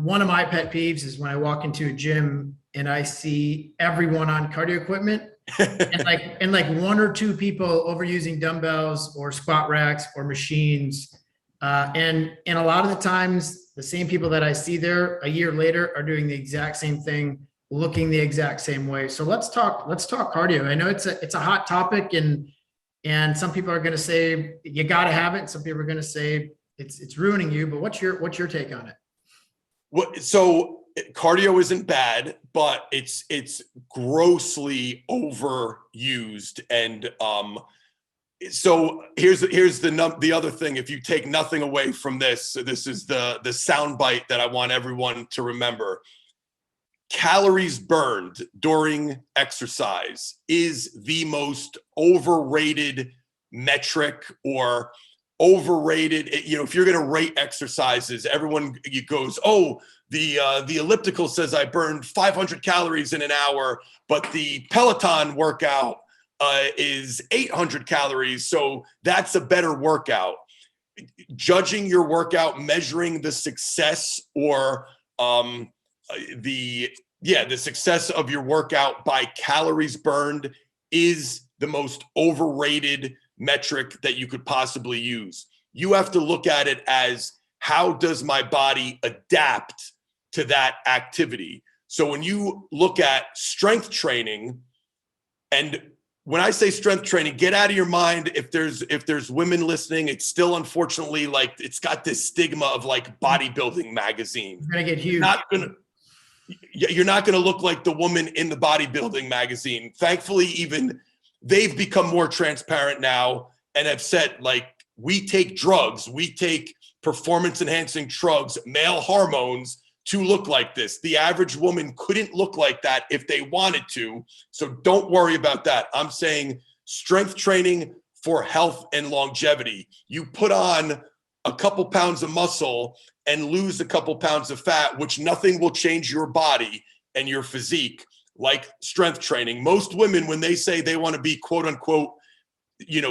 one of my pet peeves is when I walk into a gym and I see everyone on cardio equipment and like one or two people overusing dumbbells or squat racks or machines. And a lot of the times the same people that I see there a year later are doing the exact same thing, looking the exact same way. So let's talk cardio. I know it's a hot topic, and some people are going to say you got to have it. And some people are going to say it's ruining you, but what's your take on it? So cardio isn't bad, but it's grossly overused. And so here's the other thing. If you take nothing away from this, so this is the soundbite that I want everyone to remember. Calories burned during exercise is the most overrated metric, or overrated. If you're going to rate exercises, everyone goes, oh, the elliptical says I burned 500 calories in an hour, but the Peloton workout is 800 calories. So that's a better workout. Judging your workout, measuring the success or the success of your workout by calories burned is the most overrated metric that you could possibly use. You have to look at it as, how does my body adapt to that activity? So when you look at strength training, and when I say strength training, get out of your mind, if there's women listening, it's still unfortunately like it's got this stigma of like bodybuilding magazine. You're gonna get huge. You're not gonna look like the woman in the bodybuilding magazine. Thankfully, even they've become more transparent now and have said, like, we take drugs, we take performance enhancing drugs, male hormones, to look like this. The average woman couldn't look like that if they wanted to. So don't worry about that. I'm saying strength training for health and longevity. You put on a couple pounds of muscle and lose a couple pounds of fat, which nothing will change your body and your physique like strength training. Most women, when they say they want to be quote unquote,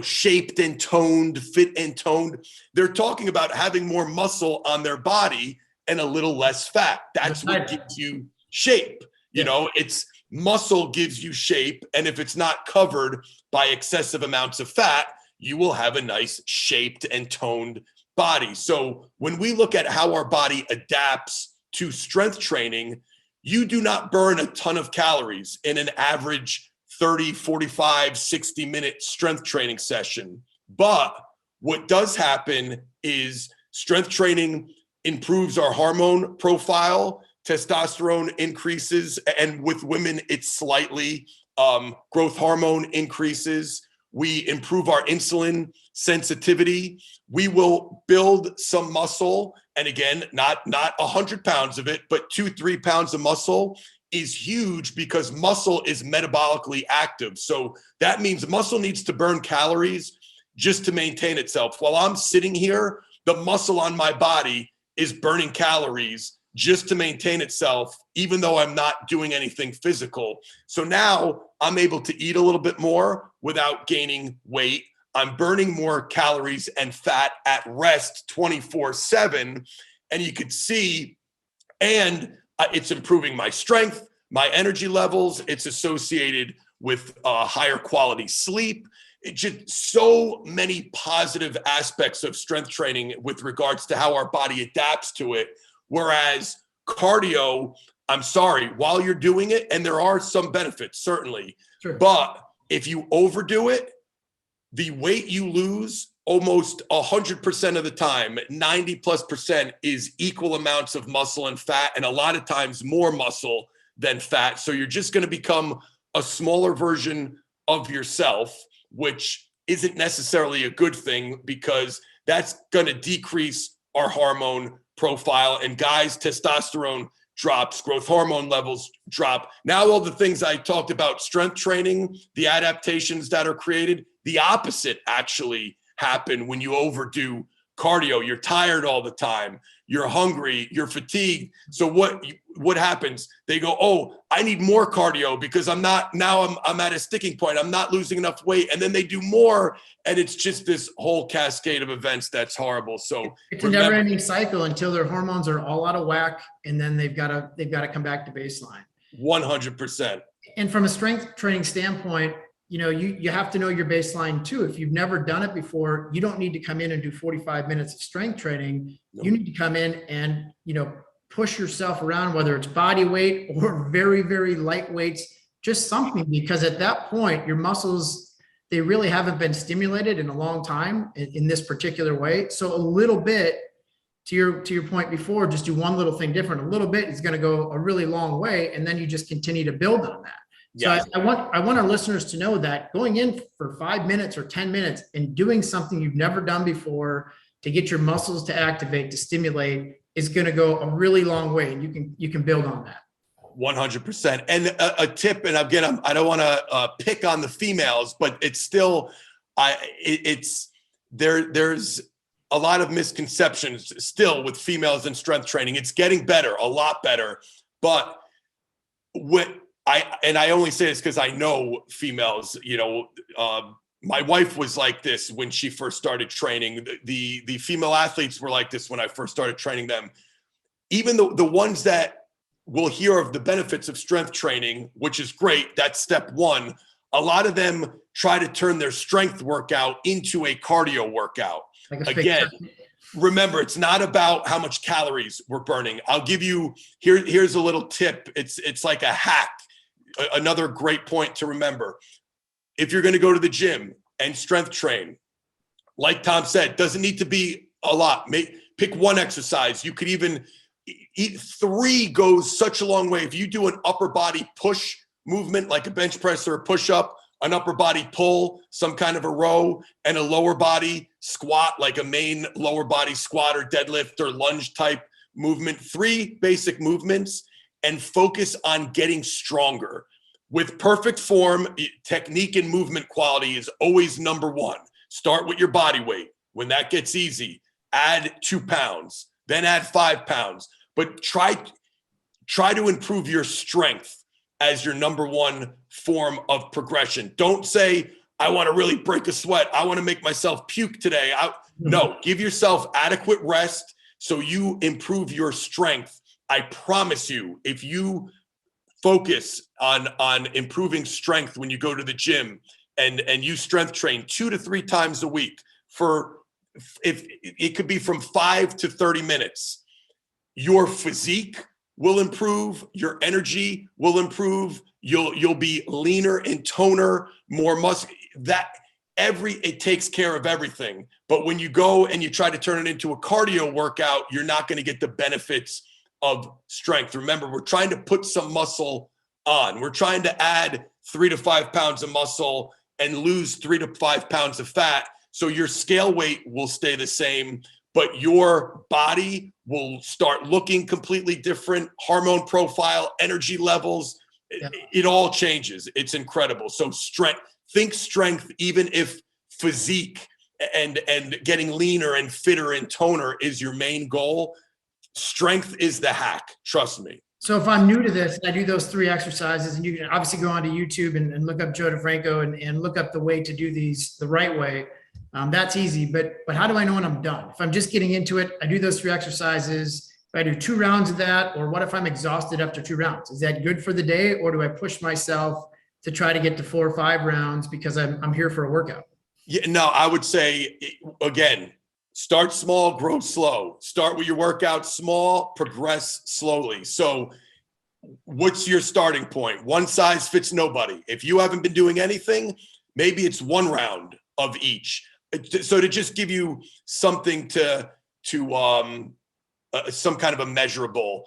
shaped and toned, fit and toned, they're talking about having more muscle on their body and a little less fat. That's what gives you shape. It's muscle gives you shape. And if it's not covered by excessive amounts of fat, you will have a nice shaped and toned body. So when we look at how our body adapts to strength training, you do not burn a ton of calories in an average 30, 45, 60-minute strength training session. But what does happen is strength training improves our hormone profile, testosterone increases, and with women, it's slightly growth hormone increases. We improve our insulin sensitivity. We will build some muscle. And again, not 100 pounds of it, but 2-3 pounds of muscle is huge because muscle is metabolically active. So that means muscle needs to burn calories just to maintain itself. While I'm sitting here, the muscle on my body is burning calories just to maintain itself, even though I'm not doing anything physical. So now I'm able to eat a little bit more without gaining weight. I'm burning more calories and fat at rest 24/7. And you could see, and it's improving my strength, my energy levels. It's associated with higher quality sleep. It's just so many positive aspects of strength training with regards to how our body adapts to it. Whereas cardio, I'm sorry, while you're doing it, and there are some benefits, certainly, sure, but if you overdo it, the weight you lose almost 100% of the time, 90+%, is equal amounts of muscle and fat, and a lot of times more muscle than fat. So you're just going to become a smaller version of yourself, which isn't necessarily a good thing because that's going to decrease our hormone profile. And guys, testosterone drops, growth hormone levels drop. Now, all the things I talked about, strength training, the adaptations that are created, the opposite actually happen when you overdo cardio. You're tired all the time. You're hungry. You're fatigued. So what happens? They go, oh, I need more cardio because I'm at a sticking point. I'm not losing enough weight. And then they do more. And it's just this whole cascade of events that's horrible. So it's a never-ending cycle until their hormones are all out of whack, and then they've got to come back to baseline. 100%. And from a strength training standpoint, you have to know your baseline too. If you've never done it before, you don't need to come in and do 45 minutes of strength training. Nope. You need to come in and, push yourself around, whether it's body weight or very, very light weights, just something, because at that point, your muscles, they really haven't been stimulated in a long time in this particular way. So a little bit, to your point before, just do one little thing different. A little bit is going to go a really long way. And then you just continue to build on that. Yes. So I want our listeners to know that going in for 5 minutes or 10 minutes and doing something you've never done before to get your muscles to activate, to stimulate, is going to go a really long way. And you can build on that. 100%. And a tip, and again, I don't want to pick on the females, but it's still, there's a lot of misconceptions still with females in strength training. It's getting better, a lot better. But I only say this because I know females, my wife was like this when she first started training. The female athletes were like this when I first started training them. Even the ones that will hear of the benefits of strength training, which is great, that's step one. A lot of them try to turn their strength workout into a cardio workout. Again, remember, it's not about how much calories we're burning. I'll give you, here's a little tip. It's like a hack. Another great point to remember. If you're going to go to the gym and strength train, like Tom said, doesn't need to be a lot. Pick one exercise. You could even eat 3 goes such a long way. If you do an upper body push movement, like a bench press or a push up, an upper body pull, some kind of a row, and a lower body squat, like a main lower body squat or deadlift or lunge type movement, 3 basic movements, and focus on getting stronger. With perfect form, technique and movement quality is always number one. Start with your body weight. When that gets easy, add 2 pounds, then add 5 pounds. But try to improve your strength as your number one form of progression. Don't say, I want to really break a sweat. I want to make myself puke today. No, give yourself adequate rest so you improve your strength. I promise you, if you focus on improving strength when you go to the gym and you strength train 2 to 3 times a week if it could be from 5 to 30 minutes, your physique will improve, your energy will improve, you'll be leaner and toner, more muscle. It takes care of everything. But when you go and you try to turn it into a cardio workout, you're not going to get the benefits of strength. Remember, we're trying to put some muscle on. We're trying to add 3 to 5 pounds of muscle and lose 3 to 5 pounds of fat. So your scale weight will stay the same, but your body will start looking completely different. Hormone profile, energy levels, it all changes. It's incredible. So think strength, even if physique and getting leaner and fitter and toner is your main goal. Strength is the hack. Trust me. So if I'm new to this, I do those 3 exercises, and you can obviously go onto YouTube and look up Joe DeFranco and look up the way to do these the right way. That's easy, but how do I know when I'm done? If I'm just getting into it, I do those 3 exercises. If I do 2 rounds of that, or what if I'm exhausted after 2 rounds? Is that good for the day, or do I push myself to try to get to 4 or 5 rounds because I'm here for a workout? Yeah, no, I would say, again, start small, grow slow. Start with your workout small, progress slowly. So what's your starting point? One size fits nobody. If you haven't been doing anything, maybe it's 1 round of each. So to just give you something to some kind of a measurable,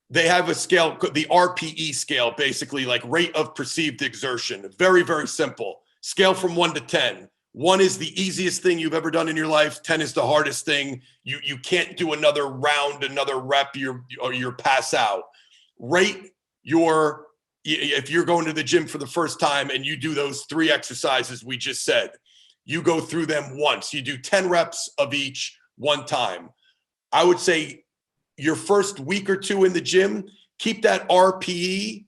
they have a scale, the RPE scale, basically like rate of perceived exertion. Very, very simple. Scale from 1 to 10. 1 is the easiest thing you've ever done in your life. 10 is the hardest thing. You can't do another round, another rep, you're pass out. Rate if you're going to the gym for the first time and you do those 3 exercises we just said, you go through them once. You do 10 reps of each one time. I would say your first week or two in the gym, keep that RPE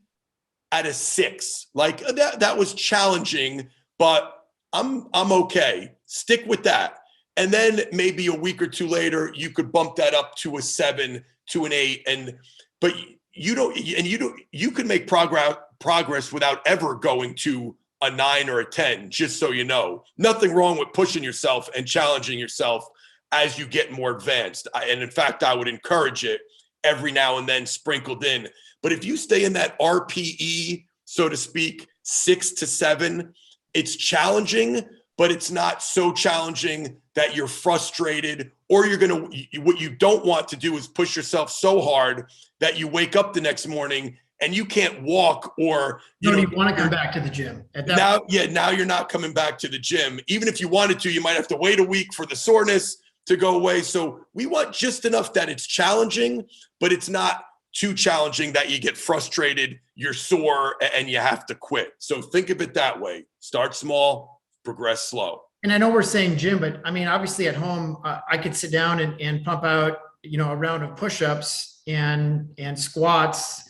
at a 6. Like that was challenging, but I'm okay. Stick with that. And then maybe a week or two later, you could bump that up to a 7, to an 8. But you could make progress without ever going to a 9 or a 10, just so you know. Nothing wrong with pushing yourself and challenging yourself as you get more advanced. And in fact, I would encourage it every now and then sprinkled in. But if you stay in that RPE, so to speak, 6 to 7, it's challenging, but it's not so challenging that you're frustrated, or what you don't want to do is push yourself so hard that you wake up the next morning and you can't walk, or you want to come back to the gym at that now. Yeah, now you're not coming back to the gym. Even if you wanted to, you might have to wait a week for the soreness to go away. So we want just enough that it's challenging, but it's not too challenging that you get frustrated, you're sore, and you have to quit. So think of it that way. Start small, progress slow. And I know we're saying gym, but I mean, obviously at home, I could sit down and pump out, a round of push-ups and squats.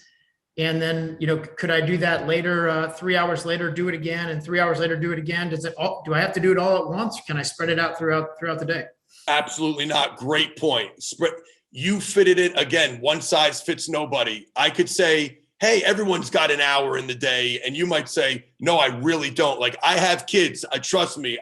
And then, could I do that later, 3 hours later, do it again, and 3 hours later, do it again? Do I have to do it all at once? Can I spread it out throughout the day? Absolutely not. Great point. You fitted it again. One size fits nobody. I could say, hey, everyone's got an hour in the day. And you might say, no, I really don't. Like, I have kids. Trust me,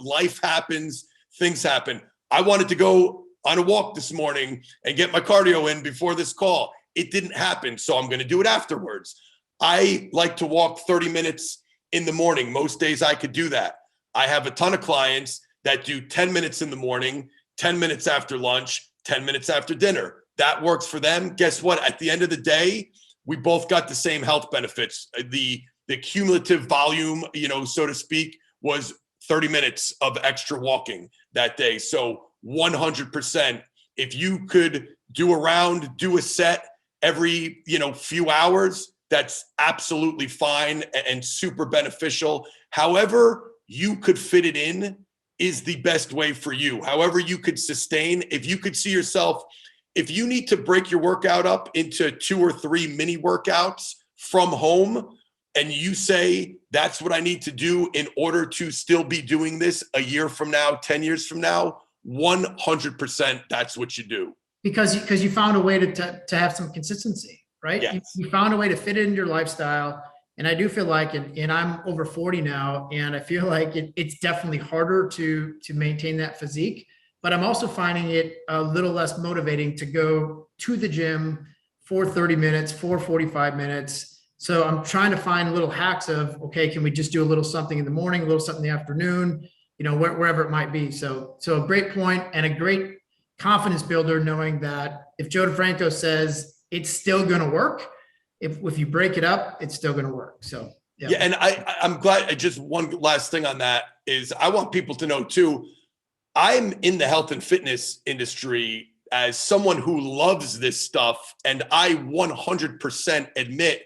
life happens, things happen. I wanted to go on a walk this morning and get my cardio in before this call. It didn't happen. So I'm going to do it afterwards. I like to walk 30 minutes in the morning. Most days I could do that. I have a ton of clients that do 10 minutes in the morning, 10 minutes after lunch, 10 minutes after dinner. That works for them. Guess what? At the end of the day, we both got the same health benefits. The cumulative volume, so to speak, was 30 minutes of extra walking that day. So 100%, if you could do a set every, few hours, that's absolutely fine and super beneficial. However you could fit it in is the best way for you. However you could sustain, if you could see yourself, if you need to break your workout up into 2 or 3 mini workouts from home, and you say, that's what I need to do in order to still be doing this a year from now, 10 years from now, 100%, that's what you do. Because you found a way to have some consistency, right? Yes. You found a way to fit it into your lifestyle. And I do feel like, and I'm over 40 now, and I feel like it's definitely harder to maintain that physique, but I'm also finding it a little less motivating to go to the gym for 30 minutes, for 45 minutes. So I'm trying to find little hacks of, okay, can we just do a little something in the morning, a little something in the afternoon, wherever it might be. So a great point and a great confidence builder, knowing that if Joe DeFranco says it's still going to work, if you break it up, it's still going to work. So, yeah. And I'm glad. Just one last thing on that is I want people to know too, I'm in the health and fitness industry as someone who loves this stuff. And I 100% admit,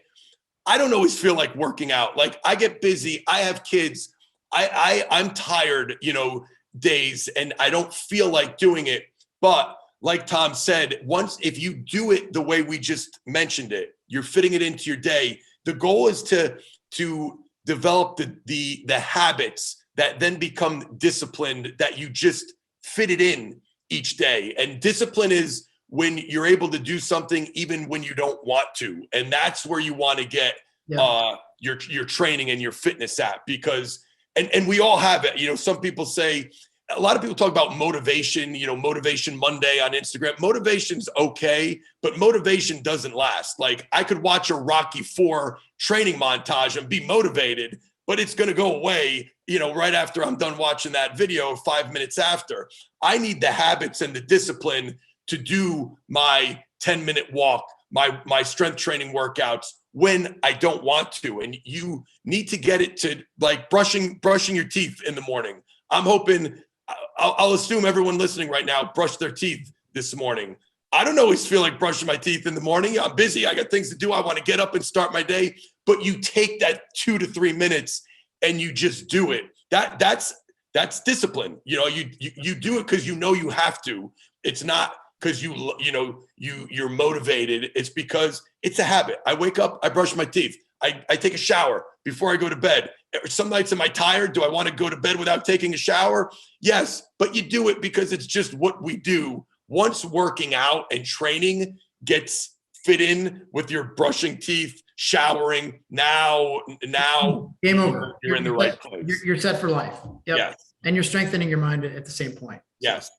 I don't always feel like working out. Like, I get busy. I have kids. I'm tired, days, and I don't feel like doing it. But like Tom said, if you do it the way we just mentioned it, you're fitting it into your day. The goal is to develop the habits that then become disciplined, that you just fit it in each day. And discipline is when you're able to do something even when you don't want to. And that's where you want to get your training and your fitness at, because and we all have it. Some people say, a lot of people talk about motivation, Motivation Monday on Instagram. Motivation's okay, but motivation doesn't last. Like, I could watch a Rocky IV training montage and be motivated, but it's going to go away, right after I'm done watching that video, 5 minutes after. I need the habits and the discipline to do my 10-minute walk, my strength training workouts when I don't want to. And you need to get it to, like, brushing your teeth in the morning. I'm hoping, I'll assume everyone listening right now brushed their teeth this morning. I don't always feel like brushing my teeth in the morning. I'm busy. I got things to do. I want to get up and start my day. But you take that 2 to 3 minutes and you just do it. That's That's discipline. You know, you do it because you know you have to. It's not because you're motivated. It's because it's a habit. I wake up, I brush my teeth, I take a shower before I go to bed. Some nights am I tired? Do I want to go to bed without taking a shower? Yes, but you do it because it's just what we do. Once working out and training gets fit in with your brushing teeth, showering, now game over. You're in the right place. You're set for life. Yep. Yes. And you're strengthening your mind at the same point. Yes.